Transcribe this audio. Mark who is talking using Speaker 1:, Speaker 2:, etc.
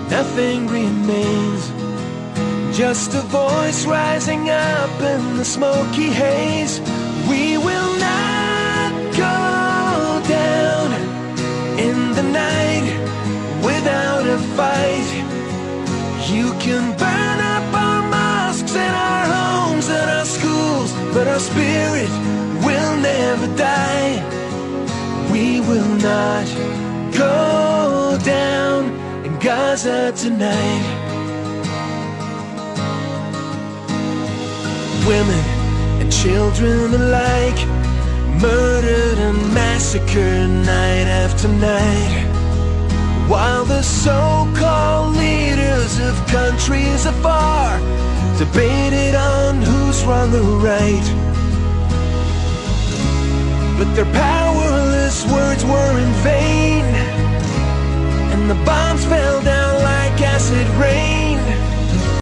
Speaker 1: nothing remains, just a voice rising up in the smoky haze. We will not go down in the night without a fight. You can burn up our mosques and our homes and our schools, but our spirit will never die. We will not go down in Gaza tonight. Women and children alike, murdered and massacred night after night, while the so-called leaders of countries afar debated on who's wrong or right. But their powerless words were in vain, and the bombs fell down